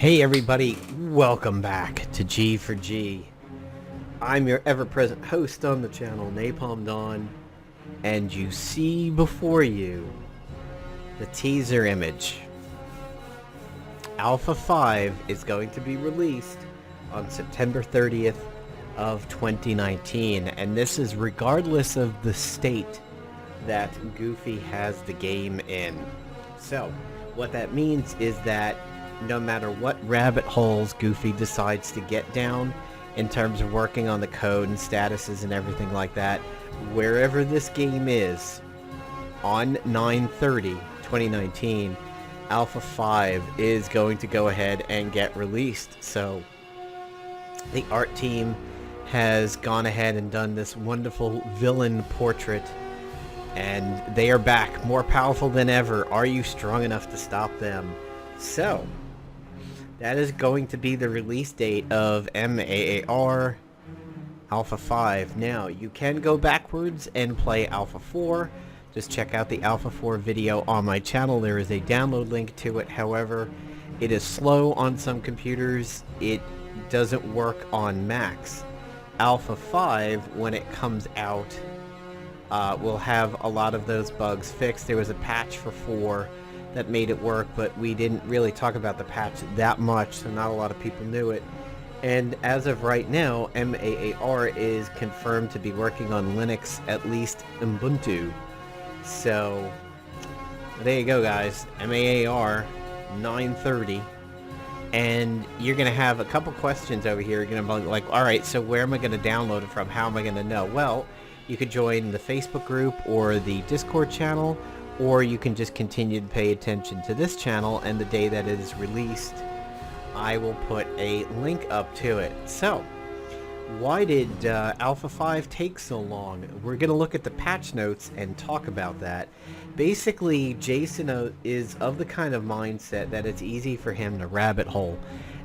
Hey everybody, welcome back to G for G. I'm your ever-present host on the channel, Napalm Dawn, and you see before you the teaser image. Alpha 5 is going to be released on September 30th of 2019, and this is regardless of the state that Goofy has the game in. So, what that means is that no matter what rabbit holes Goofy decides to get down in terms of working on the code and statuses and everything like that, wherever this game is, on 9/30/2019, Alpha 5 is going to go ahead and get released. So the art team has gone ahead and done this wonderful villain portrait, and they are back, more powerful than ever. Are you strong enough to stop them? So that is going to be the release date of MAAR Alpha 5. Now, you can go backwards and play Alpha 4. Just check out the Alpha 4 video on my channel. There is a download link to it. However, it is slow on some computers. It doesn't work on Macs. Alpha 5, when it comes out, will have a lot of those bugs fixed. There was a patch for 4 that made it work, but we didn't really talk about the patch that much, so not a lot of people knew it. And as of right now, MAAR is confirmed to be working on Linux, at least Ubuntu. So there you go, guys. MAAR 9/30, and you're gonna have a couple questions over here. You're gonna be like, all right, so where am I gonna download it from? How am I gonna know? Well, you could join the Facebook group or the Discord channel, or you can just continue to pay attention to this channel, and the day that it is released, I will put a link up to it. So, why did Alpha 5 take so long? We're going to look at the patch notes and talk about that. Basically, Jason is of the kind of mindset that it's easy for him to rabbit hole,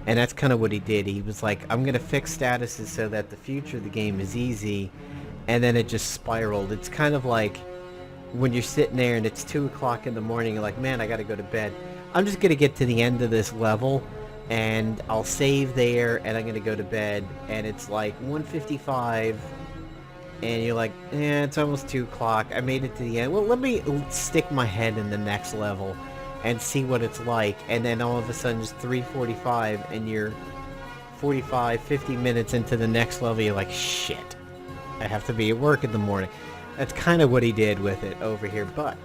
and that's kind of what he did. He was like, I'm going to fix statuses so that the future of the game is easy, and then it just spiraled. It's kind of like when you're sitting there and it's 2 o'clock in the morning, you're like, man, I gotta go to bed. I'm just gonna get to the end of this level and I'll save there and I'm gonna go to bed, and it's like 1:55 and you're like, it's almost 2 o'clock. I made it to the end. Well, let me stick my head in the next level and see what it's like. And then all of a sudden it's 3:45 and you're 50 minutes into the next level. You're like, shit, I have to be at work in the morning. That's kind of what he did with it over here, but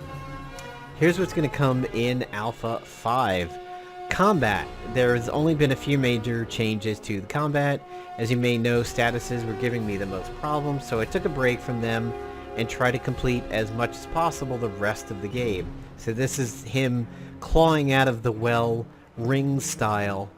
here's what's going to come in Alpha 5. Combat. There's only been a few major changes to the combat. As you may know, statuses were giving me the most problems, so I took a break from them and tried to complete as much as possible the rest of the game. So this is him clawing out of the well, ring style,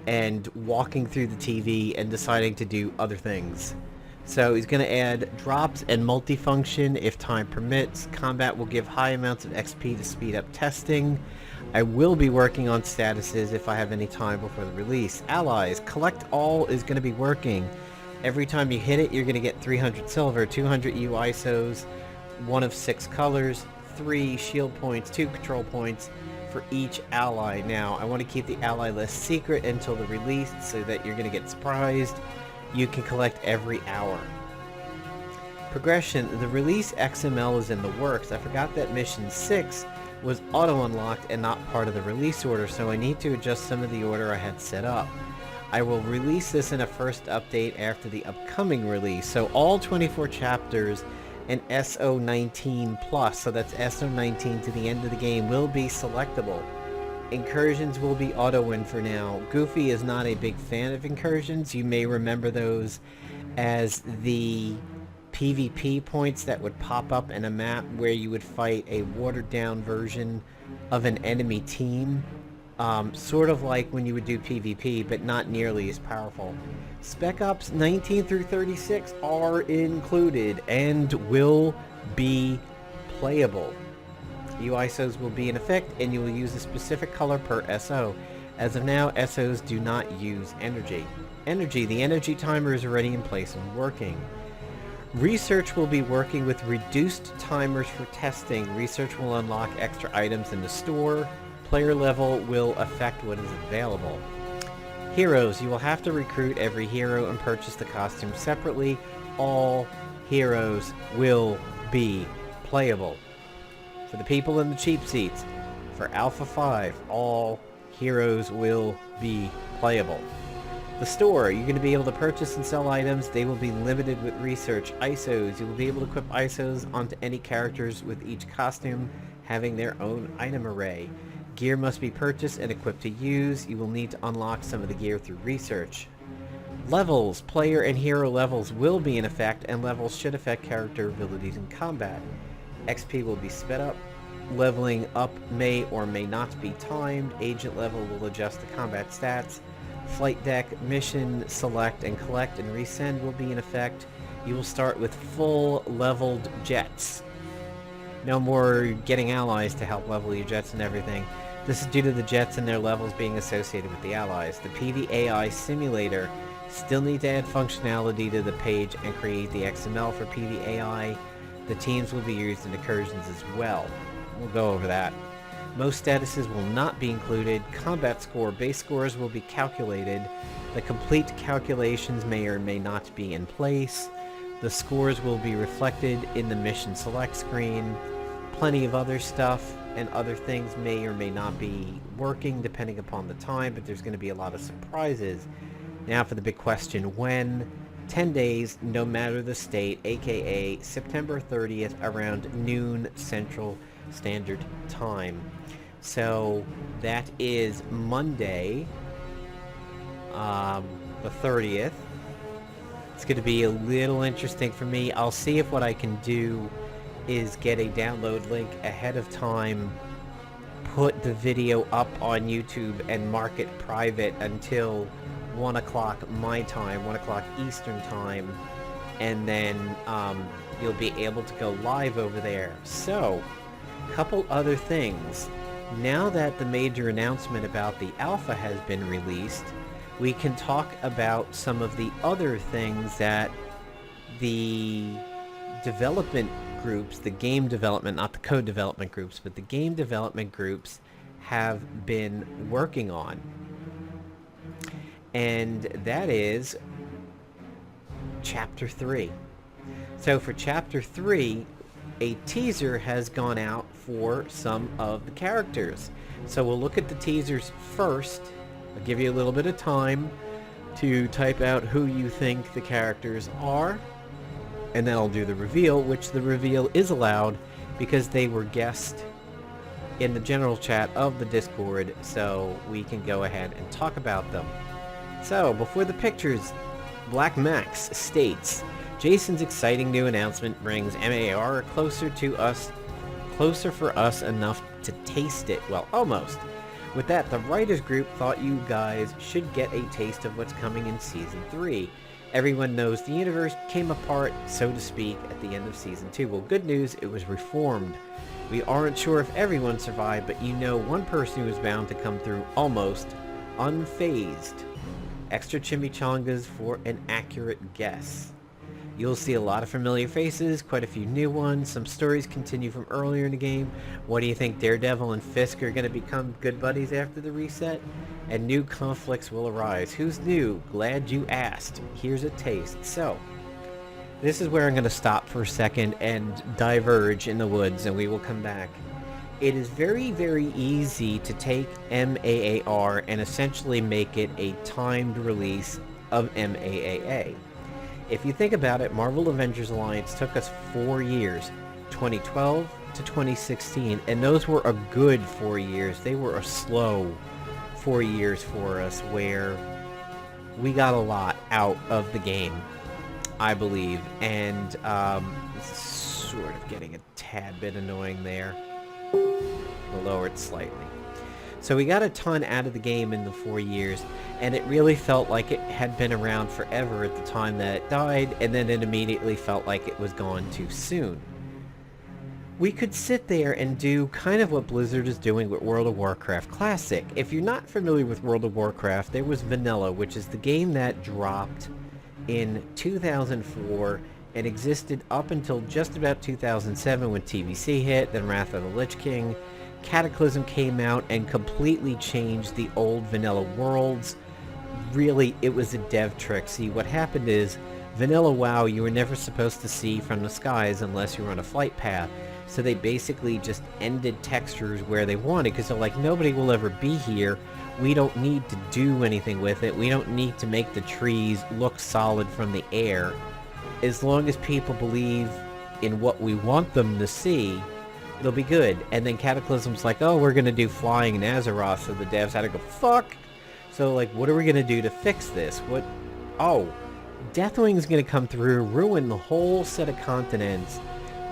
and walking through the TV and deciding to do other things. So he's going to add drops and multifunction if time permits. Combat will give high amounts of XP to speed up testing. I will be working on statuses if I have any time before the release. Allies, collect all is going to be working. Every time you hit it, you're going to get 300 silver, 200 EU ISOs, 1 of 6 colors, 3 shield points, 2 control points for each ally. Now, I want to keep the ally list secret until the release so that you're going to get surprised. You can collect every hour. Progression. The release XML is in the works. I forgot that mission 6 was auto-unlocked and not part of the release order, so I need to adjust some of the order I had set up. I will release this in a first update after the upcoming release. So all 24 chapters and SO19 plus, so that's SO19 to the end of the game, will be selectable. Incursions will be auto-win for now. Goofy is not a big fan of incursions. You may remember those as the PvP points that would pop up in a map where you would fight a watered-down version of an enemy team. Sort of like when you would do PvP, but not nearly as powerful. Spec Ops 19 through 36 are included and will be playable. UISOs will be in effect, and you will use a specific color per SO. As of now, SOs do not use energy. The energy timer is already in place and working. Research will be working with reduced timers for testing. Research will unlock extra items in the store. Player level will affect what is available. Heroes. You will have to recruit every hero and purchase the costume separately. All heroes will be playable. For the people in the cheap seats, for Alpha 5, all heroes will be playable. The store, you're going to be able to purchase and sell items. They will be limited with research. ISOs, you will be able to equip ISOs onto any characters with each costume having their own item array. Gear must be purchased and equipped to use. You will need to unlock some of the gear through research. Levels, player and hero levels will be in effect, and levels should affect character abilities in combat. XP will be sped up. Leveling up may or may not be timed. Agent level will adjust the combat stats. Flight deck, mission, select, and collect and resend will be in effect. You will start with full leveled jets. No more getting allies to help level your jets and everything. This is due to the jets and their levels being associated with the allies. The PvAI simulator still need to add functionality to the page and create the XML for PvAI. The teams will be used in incursions as well. We'll go over that. Most statuses will not be included. Combat score, base scores will be calculated. The complete calculations may or may not be in place. The scores will be reflected in the mission select screen. Plenty of other stuff and other things may or may not be working depending upon the time, but there's going to be a lot of surprises. Now for the big question, when? 10 days, no matter the state, aka September 30th around noon Central Standard Time. So that is Monday, the 30th. It's going to be a little interesting for me. I'll see if what I can do is get a download link ahead of time, put the video up on YouTube, and mark it private until 1 o'clock my time, 1 o'clock Eastern time, and then you'll be able to go live over there. So, a couple other things. Now that the major announcement about the alpha has been released, we can talk about some of the other things that the development groups, the game development, not the code development groups, but the game development groups have been working on. And that is Chapter 3. So for Chapter 3, a teaser has gone out for some of the characters. So we'll look at the teasers first. I'll give you a little bit of time to type out who you think the characters are, and then I'll do the reveal, which the reveal is allowed because they were guessed in the general chat of the Discord, so we can go ahead and talk about them. So, before the pictures, Black Max states, Jason's exciting new announcement brings MAR closer for us enough to taste it. Well, almost. With that, the writers group thought you guys should get a taste of what's coming in Season 3. Everyone knows the universe came apart, so to speak, at the end of Season 2. Well, good news, it was reformed. We aren't sure if everyone survived, but you know one person who was bound to come through almost unfazed. Extra chimichangas for an accurate guess. You'll see a lot of familiar faces, quite a few new ones. Some stories continue from earlier in the game. What do you think, Daredevil and Fisk are going to become good buddies after the reset? And new conflicts will arise. Who's new? Glad you asked. Here's a taste. So, this is where I'm going to stop for a second and diverge in the woods, and we will come back. It is very, very easy to take MAAR and essentially make it a timed release of MAAA. If you think about it, Marvel Avengers Alliance took us 4 years, 2012 to 2016, and those were a good 4 years. They were a slow 4 years for us, where we got a lot out of the game, I believe, and it's sort of getting a tad bit annoying there. We'll lower it slightly. So we got a ton out of the game in the 4 years, and it really felt like it had been around forever at the time that it died, and then it immediately felt like it was gone too soon. We could sit there and do kind of what Blizzard is doing with World of Warcraft Classic. If you're not familiar with World of Warcraft, there was Vanilla, which is the game that dropped in 2004 and existed up until just about 2007 when TBC hit, then Wrath of the Lich King. Cataclysm came out and completely changed the old vanilla worlds. really, it was a dev trick. See, what happened is, Vanilla WoW, you were never supposed to see from the skies unless you were on a flight path. So they basically just ended textures where they wanted, because they're like, nobody will ever be here. We don't need to do anything with it. We don't need to make the trees look solid from the air. As long as people believe in what we want them to see, they'll be good. And then Cataclysm's like, oh, we're going to do flying in Azeroth, so the devs had to go, fuck! So, like, what are we going to do to fix this? What? Oh, Deathwing's going to come through, ruin the whole set of continents.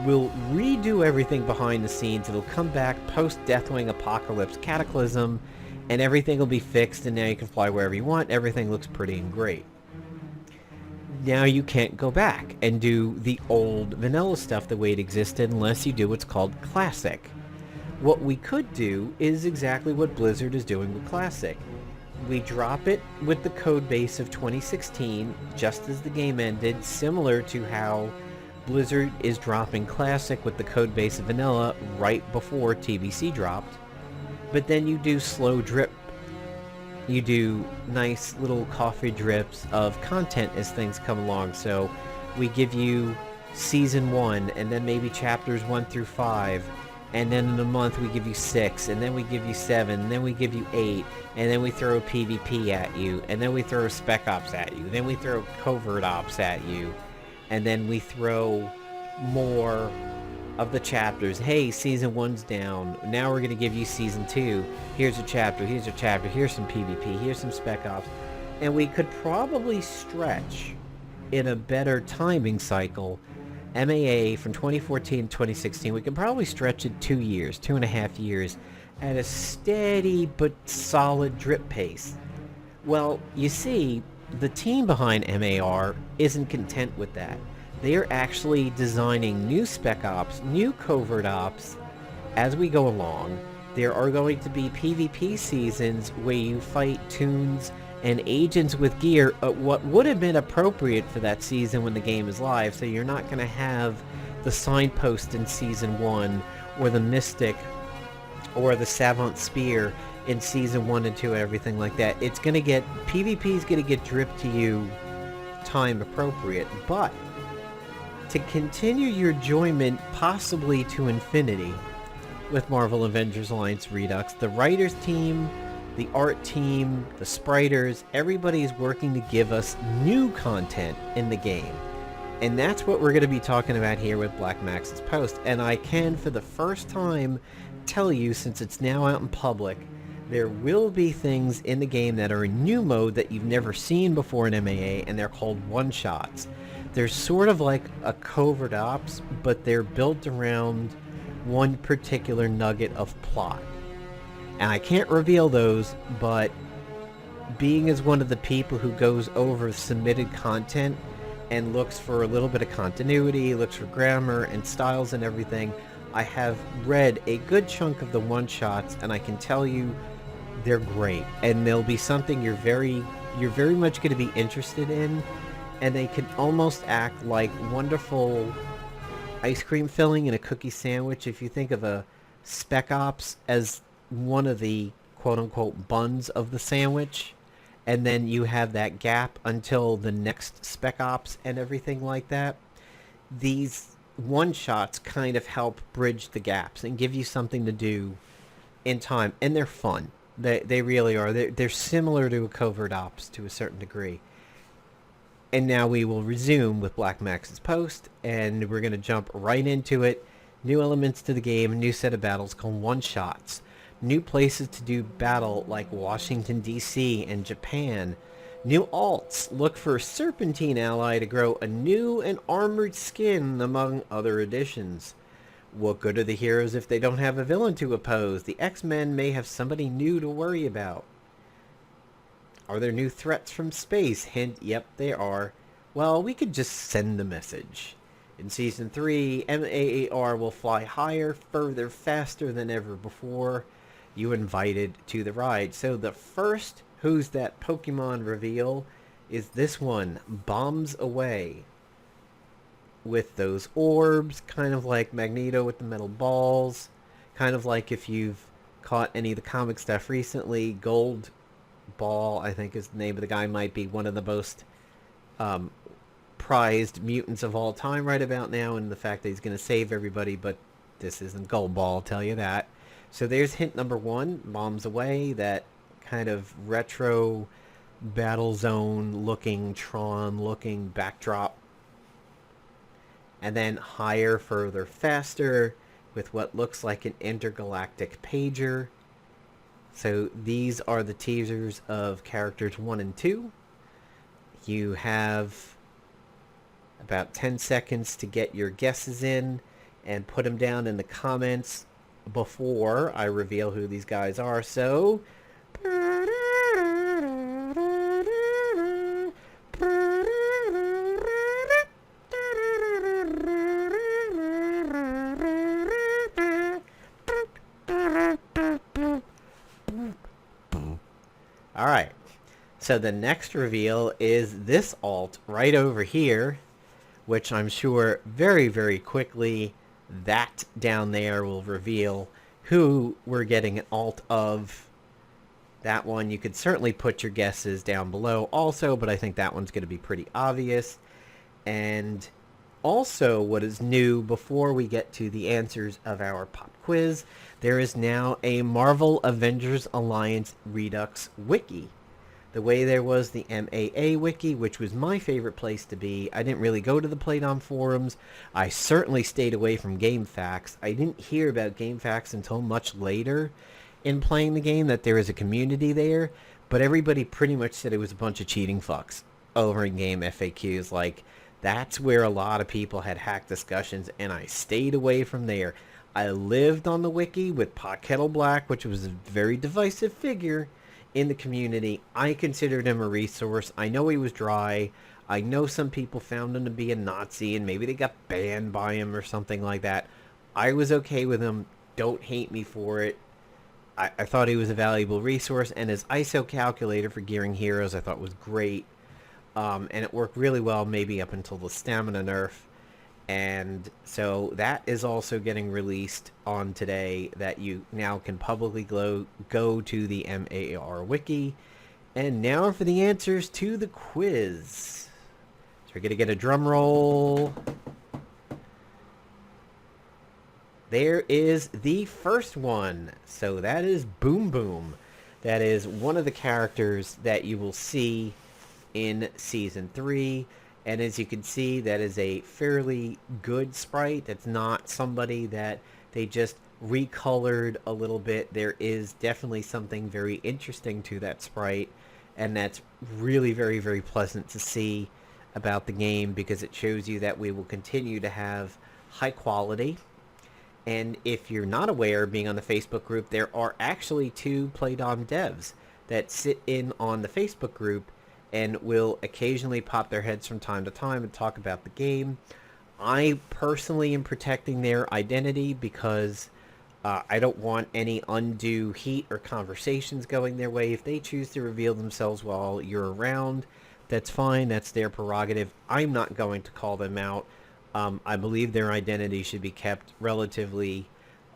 We'll redo everything behind the scenes. It'll come back post-Deathwing Apocalypse Cataclysm, and everything will be fixed, and now you can fly wherever you want. Everything looks pretty and great. Now you can't go back and do the old vanilla stuff the way it existed unless you do what's called Classic. What we could do is exactly what Blizzard is doing with Classic. We drop it with the code base of 2016, just as the game ended, similar to how Blizzard is dropping Classic with the code base of Vanilla right before TBC dropped. But then you do slow drip. You do nice little coffee drips of content as things come along. So we give you Season 1, and then maybe Chapters 1 through 5, and then in a month we give you 6, and then we give you 7, and then we give you 8, and then we throw PvP at you, and then we throw Spec Ops at you, then we throw Covert Ops at you, and then we throw more of the chapters. Hey, Season 1's down. Now we're going to give you Season 2. Here's a chapter, here's a chapter, here's some PvP, here's some Spec Ops. And we could probably stretch, in a better timing cycle, MAA from 2014 to 2016. We could probably stretch it 2 years, 2.5 years, at a steady but solid drip pace. Well, you see, the team behind MAR isn't content with that. They are actually designing new Spec Ops, new Covert Ops, as we go along. There are going to be PvP seasons where you fight Toons and agents with gear, what would have been appropriate for that season when the game is live, so you're not going to have the signpost in Season 1, or the Mystic, or the Savant Spear in Season 1 and 2 and everything like that. It's going to get, PvP is going to get dripped to you time appropriate, but to continue your enjoyment possibly to infinity with Marvel Avengers Alliance Redux, the writers team, the art team, the spriters, everybody is working to give us new content in the game. And that's what we're going to be talking about here with Black Max's post. And I can, for the first time, tell you, since it's now out in public, there will be things in the game that are in new mode that you've never seen before in MAA, and they're called one-shots. They're sort of like a Covert Ops, but they're built around one particular nugget of plot. And I can't reveal those, but being as one of the people who goes over submitted content and looks for a little bit of continuity, looks for grammar and styles and everything, I have read a good chunk of the one-shots, and I can tell you they're great. And they'll be something you're very much going to be interested in, and they can almost act like wonderful ice cream filling in a cookie sandwich. If you think of a Spec Ops as one of the quote-unquote buns of the sandwich, and then you have that gap until the next Spec Ops and everything like that, these one-shots kind of help bridge the gaps and give you something to do in time, and they're fun. They really are. They're similar to a Covert Ops to a certain degree. And now we will resume with Black Max's post, and we're going to jump right into it. New elements to the game, a new set of battles called one-shots. New places to do battle like Washington, D.C. and Japan. New alts. Look for a Serpentine ally to grow a new and armored skin, among other additions. What good are the heroes if they don't have a villain to oppose? The X-Men may have somebody new to worry about. Are there new threats from space? Hint, yep, there are. Well, we could just send the message. In Season 3, MAAR will fly higher, further, faster than ever before. You invited to the ride. So the first Who's That Pokemon reveal is this one, Bombs Away. With those orbs, kind of like Magneto with the metal balls. Kind of like if you've caught any of the comic stuff recently, Gold Ball, I think is the name of the guy, might be one of the most prized mutants of all time right about now, and the fact that he's going to save everybody, but this isn't Gold Ball, I'll tell you that. So there's hint number one, bombs away, that kind of retro battle zone looking, Tron looking backdrop. And then higher, further, faster with what looks like an intergalactic pager. So these are the teasers of characters 1 and 2. You have about 10 seconds to get your guesses in and put them down in the comments before I reveal who these guys are. So alright, so the next reveal is this alt right over here, which I'm sure very, very quickly that down there will reveal who we're getting an alt of. That one, you could certainly put your guesses down below also, but I think that one's going to be pretty obvious. And also, what is new before we get to the answers of our pop quiz, there is now a Marvel Avengers Alliance Redux wiki. The way there was the MAA wiki, which was my favorite place to be. I didn't really go to the Playdom forums. I certainly stayed away from GameFAQs. I didn't hear about GameFAQs until much later in playing the game, that there is a community there, but everybody pretty much said it was a bunch of cheating fucks over in game FAQs. Like, that's where a lot of people had hack discussions, and I stayed away from there. I lived on the wiki with Pot Kettle Black, which was a very divisive figure in the community. I considered him a resource. I know he was dry. I know some people found him to be a Nazi, and maybe they got banned by him or something like that. I was okay with him. Don't hate me for it. I thought he was a valuable resource, and his ISO calculator for gearing heroes I thought was great. And it worked really well maybe up until the stamina nerf. And so that is also getting released on today, that you now can publicly go to the MAR wiki. And now for the answers to the quiz. So we're going to get a drum roll. There is the first one. So that is Boom Boom. That is one of the characters that you will see in Season 3. And as you can see, that is a fairly good sprite. It's not somebody that they just recolored a little bit. There is definitely something very interesting to that sprite. And that's really very, very pleasant to see about the game, because it shows you that we will continue to have high quality. And if you're not aware, being on the Facebook group, there are actually 2 Playdom devs that sit in on the Facebook group and will occasionally pop their heads from time to time and talk about the game. I personally am protecting their identity because I don't want any undue heat or conversations going their way. If they choose to reveal themselves while you're around, that's fine. That's their prerogative. I'm not going to call them out. I believe their identity should be kept relatively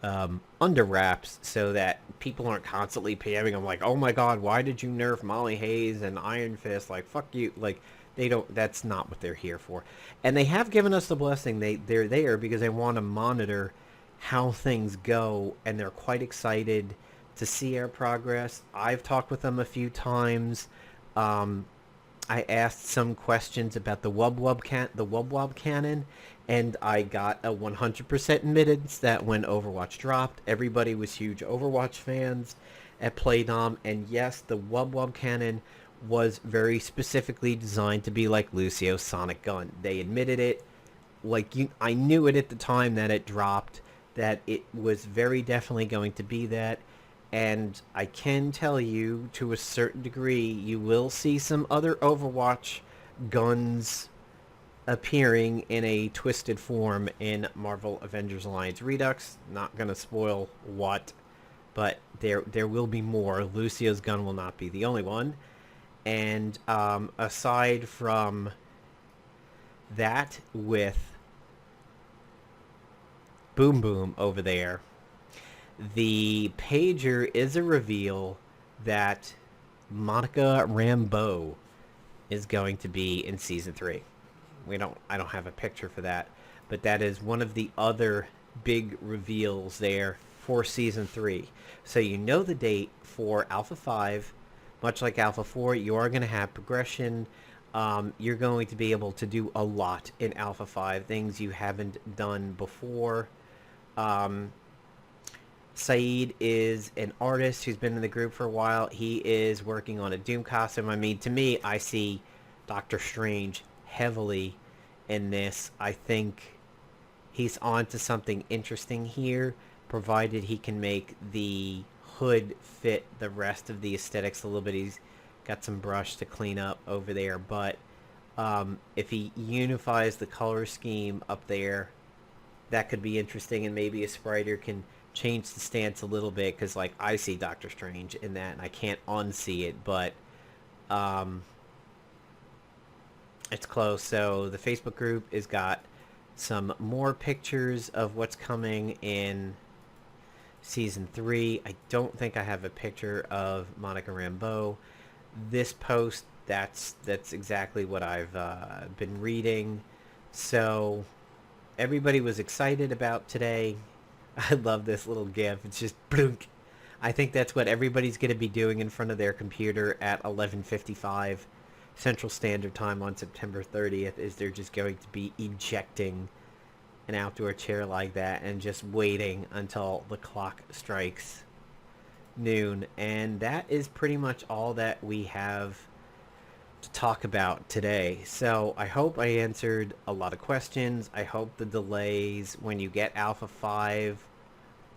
under wraps, so that people aren't constantly PMing them like, oh my god, why did you nerf Molly Hayes and Iron Fist? Like, fuck you. Like, they don't, that's not what they're here for. And they have given us the blessing. They're there because they want to monitor how things go, and they're quite excited to see our progress. I've talked with them a few times. I asked some questions about the Wub cannon, and I got a 100% admittance that when Overwatch dropped, everybody was huge Overwatch fans at Playdom, and yes, the Wub cannon was very specifically designed to be like Lucio's sonic gun. They admitted it. Like, I knew it at the time that it dropped, that it was very definitely going to be that. And I can tell you, to a certain degree, you will see some other Overwatch guns appearing in a twisted form in Marvel Avengers Alliance Redux. Not going to spoil what, but there will be more. Lucio's gun will not be the only one. And aside from that, with Boom Boom over there, the pager is a reveal that Monica Rambeau is going to be in season 3. I don't have a picture for that, but that is one of the other big reveals there for season 3. So you know the date for Alpha 5. Much like Alpha 4, you are going to have progression. You're going to be able to do a lot in Alpha 5, things you haven't done before. Saeed is an artist who's been in the group for a while. He is working on a Doom costume. I mean, to me, I see Doctor Strange heavily in this. I think he's on to something interesting here, provided he can make the hood fit the rest of the aesthetics a little bit. He's got some brush to clean up over there, but if he unifies the color scheme up there, that could be interesting, and maybe a spriter can change the stance a little bit, because like I see Doctor Strange in that and I can't unsee it, but it's close. So the Facebook group has got some more pictures of what's coming in season 3. I don't think I have a picture of Monica Rambeau. This post, that's exactly what I've been reading. So everybody was excited about today. I love this little gif. It's just blunk. I think that's what everybody's going to be doing in front of their computer at 11:55 Central Standard Time on September 30th, is they're just going to be ejecting an outdoor chair like that and just waiting until the clock strikes noon. And that is pretty much all that we have to talk about today. So I hope I answered a lot of questions. I hope the delays when you get Alpha 5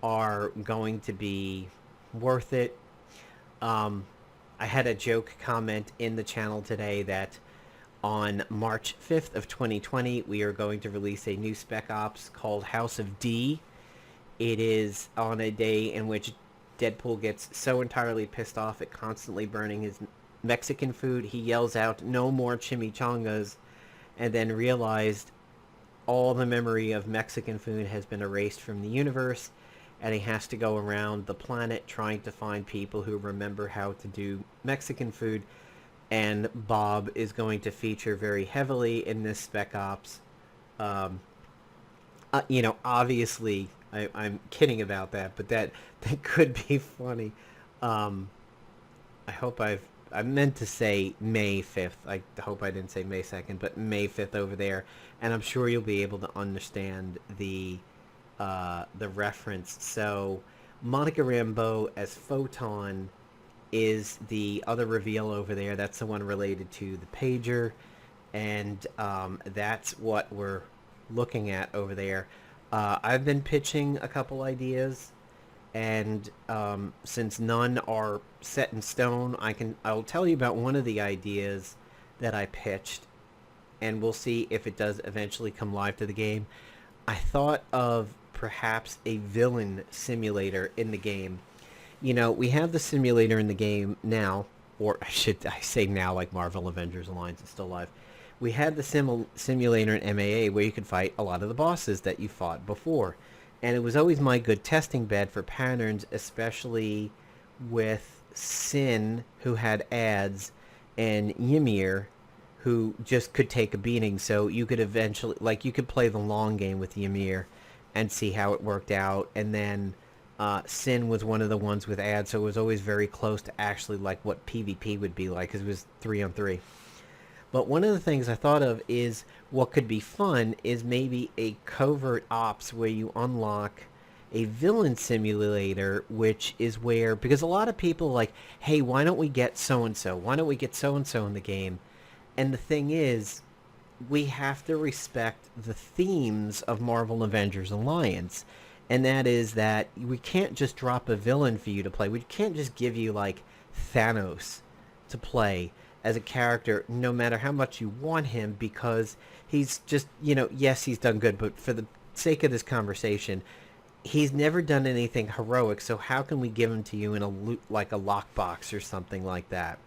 are going to be worth it. I had a joke comment in the channel today that on March 5th of 2020, we are going to release a new Spec Ops called House of D. It is on a day in which Deadpool gets so entirely pissed off at constantly burning his Mexican food, he yells out, "No more chimichangas," and then realized all the memory of Mexican food has been erased from the universe, and he has to go around the planet trying to find people who remember how to do Mexican food. And Bob is going to feature very heavily in this Spec Ops. Obviously, I'm kidding about that, but that could be funny. I hope I meant to say May 5th. I hope I didn't say May 2nd, but May 5th over there. And I'm sure you'll be able to understand the reference. So Monica Rambeau as Photon is the other reveal over there. That's the one related to the pager. And that's what we're looking at over there. I've been pitching a couple ideas. And since none are set in stone, I'll tell you about one of the ideas that I pitched, and we'll see if it does eventually come live to the game. I thought of perhaps a villain simulator in the game. You know, we have the simulator in the game now, or should I say now, like Marvel Avengers Alliance is still live. We had the simulator in MAA where you could fight a lot of the bosses that you fought before. And it was always my good testing bed for patterns, especially with Sin, who had ads, and Ymir, who just could take a beating. So you could eventually, like, you could play the long game with Ymir and see how it worked out. And then Sin was one of the ones with ads, so it was always very close to actually like what PvP would be like, because it was 3-on-3. But one of the things I thought of is what could be fun is maybe a covert ops where you unlock a villain simulator, which is where, because a lot of people are like, hey, why don't we get so-and-so? Why don't we get so-and-so in the game? And the thing is, we have to respect the themes of Marvel Avengers Alliance. And that is that we can't just drop a villain for you to play. We can't just give you, like, Thanos to play as a character, no matter how much you want him, because he's just, yes, he's done good, but for the sake of this conversation, he's never done anything heroic, so how can we give him to you in a lockbox or something like that?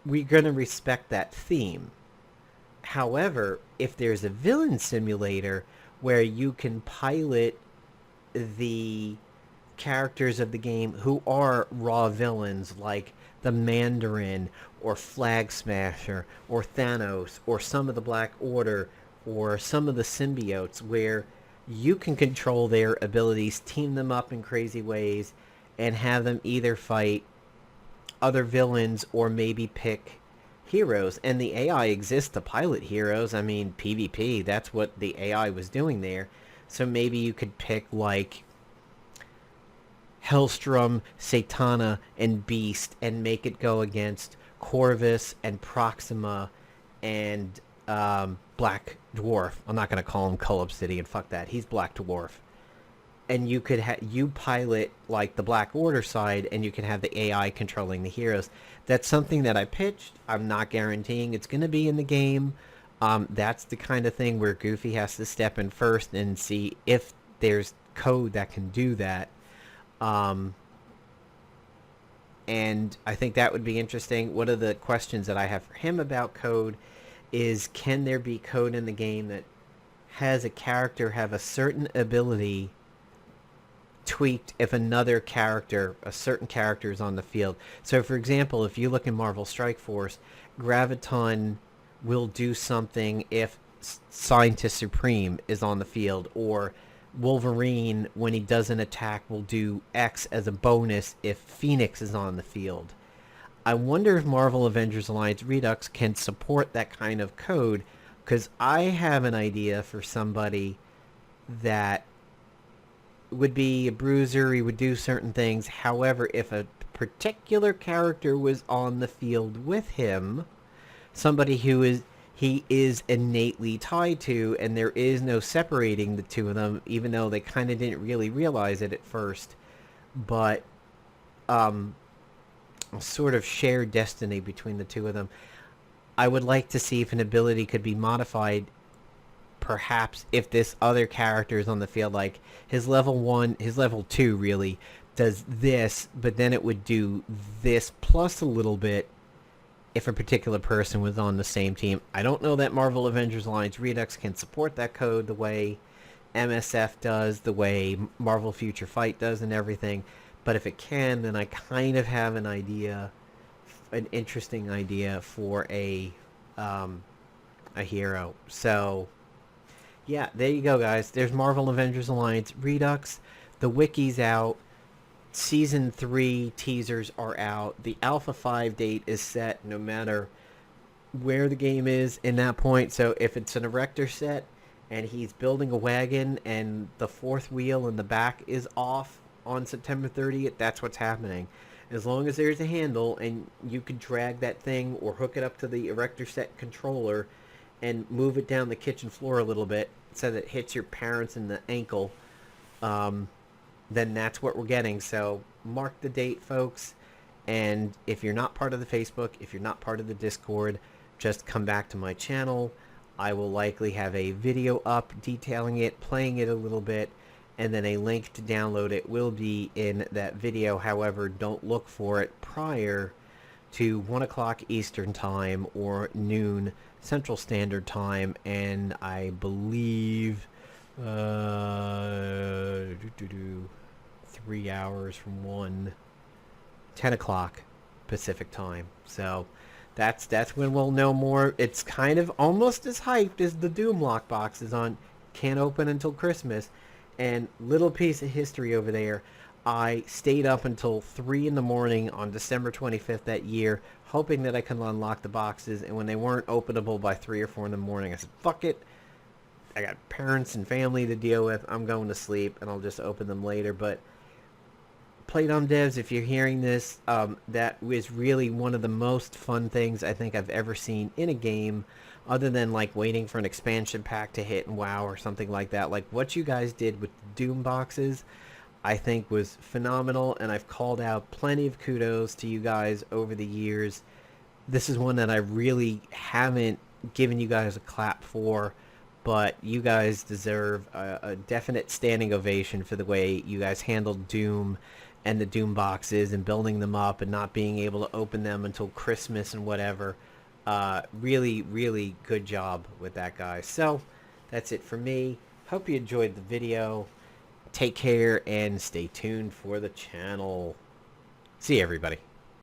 We're going to respect that theme. However, if there's a villain simulator where you can pilot the characters of the game who are raw villains, like the Mandarin or Flag Smasher or Thanos or some of the Black Order or some of the symbiotes, where you can control their abilities, team them up in crazy ways, and have them either fight other villains or maybe pick heroes. And the AI exists to pilot heroes. I mean, PvP, that's what the AI was doing there. So maybe you could pick like Hellstrom, Satana, and Beast and make it go against Corvus and Proxima and Black Dwarf. I'm not going to call him Cull Obsidian. Fuck that. He's Black Dwarf. And you could you pilot like the Black Order side, and you can have the AI controlling the heroes. That's something that I pitched. I'm not guaranteeing it's going to be in the game. That's the kind of thing where Goofy has to step in first and see if there's code that can do that. And I think that would be interesting. One of the questions that I have for him about code is, can there be code in the game that has a character have a certain ability tweaked if another character, a certain character, is on the field? So for example, if you look in Marvel Strike Force, Graviton will do something if Scientist Supreme is on the field, or Wolverine, when he does an attack, will do X as a bonus if Phoenix is on the field. I wonder if Marvel Avengers Alliance Redux can support that kind of code, because I have an idea for somebody that would be a bruiser. He would do certain things. However, if a particular character was on the field with him, somebody who he is innately tied to, and there is no separating the two of them, even though they kind of didn't really realize it at first, but a sort of shared destiny between the two of them. I would like to see if an ability could be modified, perhaps if this other character is on the field, like his level 1, his level 2 really does this, but then it would do this plus a little bit if a particular person was on the same team. I don't know that Marvel Avengers Alliance Redux can support that code the way MSF does, the way Marvel Future Fight does and everything, but if it can, then I kind of have an idea, an interesting idea for a hero. So yeah, there you go, guys. There's Marvel Avengers Alliance Redux. The wiki's out. Season 3 teasers are out. The Alpha 5 date is set no matter where the game is in that point. So if it's an Erector set and he's building a wagon and the fourth wheel in the back is off on September 30th, that's what's happening. As long as there's a handle and you can drag that thing or hook it up to the Erector set controller and move it down the kitchen floor a little bit so that it hits your parents in the ankle, then that's what we're getting. So mark the date, folks. And if you're not part of the Facebook, if you're not part of the Discord, just come back to my channel. I will likely have a video up detailing it, playing it a little bit, and then a link to download it will be in that video. However, don't look for it prior to 1 o'clock Eastern Time or noon Central Standard Time, and I believe 3 hours from 10 o'clock Pacific Time. So that's when we'll know more. It's kind of almost as hyped as the Doom lockbox is on. Can't open until Christmas. And little piece of history over there, I stayed up until 3 in the morning on December 25th that year, hoping that I could unlock the boxes, and when they weren't openable by 3 or 4 in the morning, I said, fuck it. I got parents and family to deal with. I'm going to sleep, and I'll just open them later. But Playdom devs, if you're hearing this, that was really one of the most fun things I think I've ever seen in a game, other than like waiting for an expansion pack to hit in WoW or something like that. Like what you guys did with the Doom boxes, I think was phenomenal, and I've called out plenty of kudos to you guys over the years. This is one that I really haven't given you guys a clap for, but you guys deserve a definite standing ovation for the way you guys handled Doom and the Doom boxes and building them up and not being able to open them until Christmas and whatever. Really, really good job with that, guys. So that's it for me. Hope you enjoyed the video. Take care and stay tuned for the channel. See you, everybody.